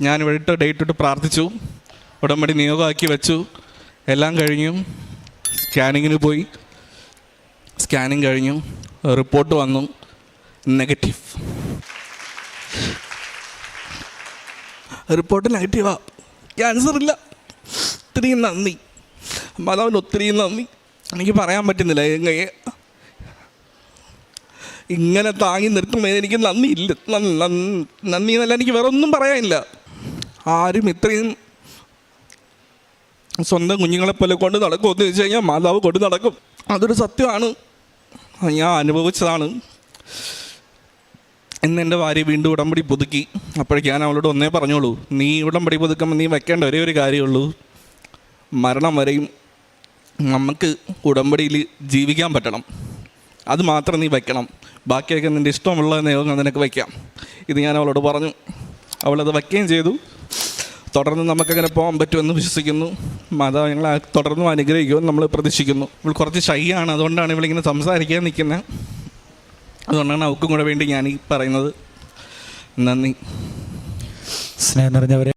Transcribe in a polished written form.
ഞാനിവിടെ ഡേറ്റ് ഇട്ട് പ്രാർത്ഥിച്ചു, ഉടമ്പടി നിയോഗമാക്കി വെച്ചു. എല്ലാം കഴിഞ്ഞു. സ്കാനിങ്ങിന് പോയി. സ്കാനിങ് കഴിഞ്ഞു. റിപ്പോർട്ട് വന്നു നെഗറ്റീവ്. റിപ്പോർട്ട് നെഗറ്റീവാ. ക്യാൻസർ ഇല്ല. ഒത്തിരി നന്ദി മാതാവിന്, ഒത്തിരി നന്ദി. എനിക്ക് പറയാൻ പറ്റുന്നില്ല. ഇങ്ങനെ താങ്ങി നിർത്തുന്നതിന് എനിക്ക് നന്ദിയില്ല. നന്ദി എന്നല്ല, എനിക്ക് വേറെ ഒന്നും പറയാനില്ല. ആരും ഇത്രയും സ്വന്തം കുഞ്ഞുങ്ങളെപ്പോലെ കൊണ്ട് നടക്കുമെന്ന് വെച്ച് കഴിഞ്ഞാൽ മാതാവ് കൊണ്ട് നടക്കും. അതൊരു സത്യമാണ്, ഞാൻ അനുഭവിച്ചതാണ്. ഇന്ന് എൻ്റെ ഭാര്യ വീണ്ടും ഉടമ്പടി പുതുക്കി. അപ്പോഴേക്ക് ഞാൻ അവളോട് ഒന്നേ പറഞ്ഞോളൂ, നീ ഉടമ്പടി പുതുക്കുമ്പോൾ നീ വെക്കേണ്ട ഒരേ ഒരു കാര്യമുള്ളൂ, മരണം വരെയും നമുക്ക് ഉടമ്പടിയിൽ ജീവിക്കാൻ പറ്റണം. അത് മാത്രം നീ വയ്ക്കണം. ബാക്കിയൊക്കെ നിൻ്റെ ഇഷ്ടമുള്ള നിയോഗം നിനക്ക് വയ്ക്കാം. ഇത് ഞാൻ അവളോട് പറഞ്ഞു. അവളത് വയ്ക്കുകയും ചെയ്തു. തുടർന്ന് നമുക്കങ്ങനെ പോകാൻ പറ്റുമെന്ന് വിശ്വസിക്കുന്നു. മാതാവ് ഞങ്ങളെ തുടർന്നും അനുഗ്രഹിക്കുമെന്ന് നമ്മൾ പ്രതീക്ഷിക്കുന്നു. ഇവൾ കുറച്ച് ഷൈ ആണ്, അതുകൊണ്ടാണ് ഇവളിങ്ങനെ സംസാരിക്കാൻ നിൽക്കുന്നത്. അതുകൊണ്ടാണ് അവൾക്കും കൂടെ വേണ്ടി ഞാൻ ഈ പറയുന്നത്. നന്ദി. സ്നേഹം നിറഞ്ഞവരെ.